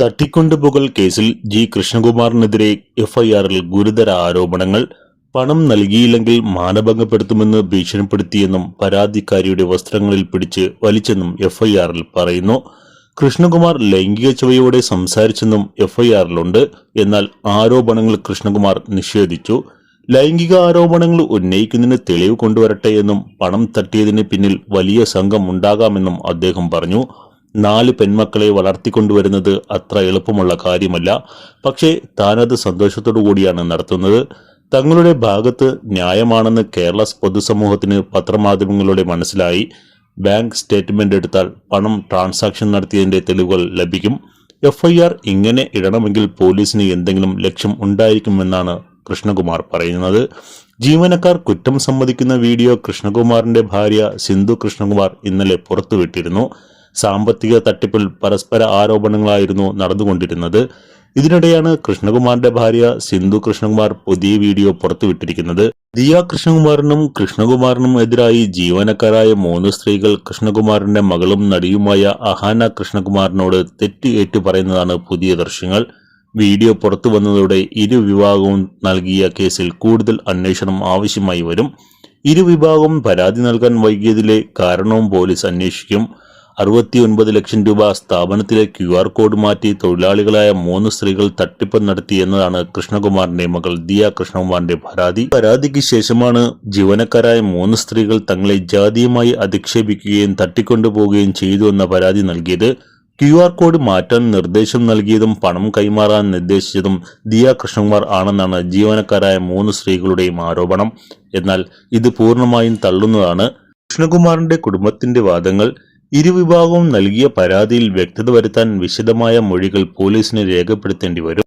തട്ടിക്കൊണ്ടുപോകൽ കേസിൽ ജി കൃഷ്ണകുമാറിനെതിരെ എഫ്ഐആറിൽ ഗുരുതര ആരോപണങ്ങൾ. പണം നൽകിയില്ലെങ്കിൽ മാനഭംഗപ്പെടുത്തുമെന്ന് ഭീഷണിപ്പെടുത്തിയെന്നും പരാതിക്കാരിയുടെ വസ്ത്രങ്ങളിൽ പിടിച്ച് വലിച്ചെന്നും എഫ്ഐആറിൽ പറയുന്നു. കൃഷ്ണകുമാർ ലൈംഗിക ചുവയോടെ സംസാരിച്ചെന്നും എഫ്ഐആറിലുണ്ട്. എന്നാൽ ആരോപണങ്ങൾ കൃഷ്ണകുമാർ നിഷേധിച്ചു. ലൈംഗിക ആരോപണങ്ങൾ ഉന്നയിക്കുന്നതിന് തെളിവ് കൊണ്ടുവരട്ടെ എന്നും പണം തട്ടിയതിന് പിന്നിൽ വലിയ സംഘം ഉണ്ടാകാമെന്നും അദ്ദേഹം പറഞ്ഞു. 4 പെൺമക്കളെ വളർത്തിക്കൊണ്ടുവരുന്നത് അത്ര എളുപ്പമുള്ള കാര്യമല്ല. പക്ഷേ താനത് സന്തോഷത്തോടു കൂടിയാണ് നടത്തുന്നത്. തങ്ങളുടെ ഭാഗത്ത് ന്യായമാണെന്ന് കേരള പൊതുസമൂഹത്തിന് പത്രമാധ്യമങ്ങളുടെ മനസ്സിലായി. ബാങ്ക് സ്റ്റേറ്റ്മെന്റ് എടുത്താൽ പണം ട്രാൻസാക്ഷൻ നടത്തിയതിന്റെ തെളിവുകൾ ലഭിക്കും. എഫ്ഐആർ ഇങ്ങനെ ഇടണമെങ്കിൽ പോലീസിന് എന്തെങ്കിലും ലക്ഷ്യം ഉണ്ടായിരിക്കുമെന്നാണ് കൃഷ്ണകുമാർ പറയുന്നത്. ജീവനക്കാർ കുറ്റം സമ്മതിക്കുന്ന വീഡിയോ കൃഷ്ണകുമാറിന്റെ ഭാര്യ സിന്ധു കൃഷ്ണകുമാർ ഇന്നലെ പുറത്തുവിട്ടിരുന്നു. സാമ്പത്തിക തട്ടിപ്പിൽ പരസ്പര ആരോപണങ്ങളായിരുന്നു നടന്നുകൊണ്ടിരുന്നത്. ഇതിനിടെയാണ് കൃഷ്ണകുമാറിന്റെ ഭാര്യ സിന്ധു കൃഷ്ണകുമാർ പുതിയ വീഡിയോ പുറത്തുവിട്ടിരിക്കുന്നത്. ദിയ കൃഷ്ണകുമാറിനും എതിരായി ജീവനക്കാരായ 3 സ്ത്രീകൾ കൃഷ്ണകുമാറിന്റെ മകളും നടിയുമായ അഹാന കൃഷ്ണകുമാറിനോട് തെറ്റ് ഏറ്റുപറയുന്നതാണ് പുതിയ ദൃശ്യങ്ങൾ. വീഡിയോ പുറത്തു വന്നതോടെ ഇരുവിഭാഗവും നൽകിയ കേസിൽ കൂടുതൽ അന്വേഷണം ആവശ്യമായി വരും. ഇരുവിഭാഗവും പരാതി നൽകാൻ വൈകിയതിലെ കാരണവും പോലീസ് അന്വേഷിക്കും. 69 ലക്ഷം രൂപ സ്ഥാപനത്തിലെ QR കോഡ് മാറ്റി തൊഴിലാളികളായ 3 സ്ത്രീകൾ തട്ടിപ്പ് നടത്തി എന്നതാണ് കൃഷ്ണകുമാറിന്റെ മകൾ ദിയ കൃഷ്ണകുമാറിന്റെ പരാതി. പരാതിക്ക് ശേഷമാണ് ജീവനക്കാരായ 3 സ്ത്രീകൾ തങ്ങളെ ജാതീയമായി അധിക്ഷേപിക്കുകയും തട്ടിക്കൊണ്ടുപോവുകയും ചെയ്തു എന്ന പരാതി നൽകിയത്. QR കോഡ് മാറ്റാൻ നിർദ്ദേശം നൽകിയതും പണം കൈമാറാൻ നിർദ്ദേശിച്ചതും ദിയ കൃഷ്ണകുമാർ ആണെന്നാണ് ജീവനക്കാരായ 3 സ്ത്രീകളുടെയും ആരോപണം. എന്നാൽ ഇത് പൂർണ്ണമായും തള്ളുന്നതാണ് കൃഷ്ണകുമാറിന്റെ കുടുംബത്തിന്റെ വാദങ്ങൾ. ഇരുവിഭാഗവും നൽകിയ പരാതിയിൽ വ്യക്തത വരുത്താൻ വിശദമായ മൊഴികൾ പോലീസിന് രേഖപ്പെടുത്തേണ്ടി വരും.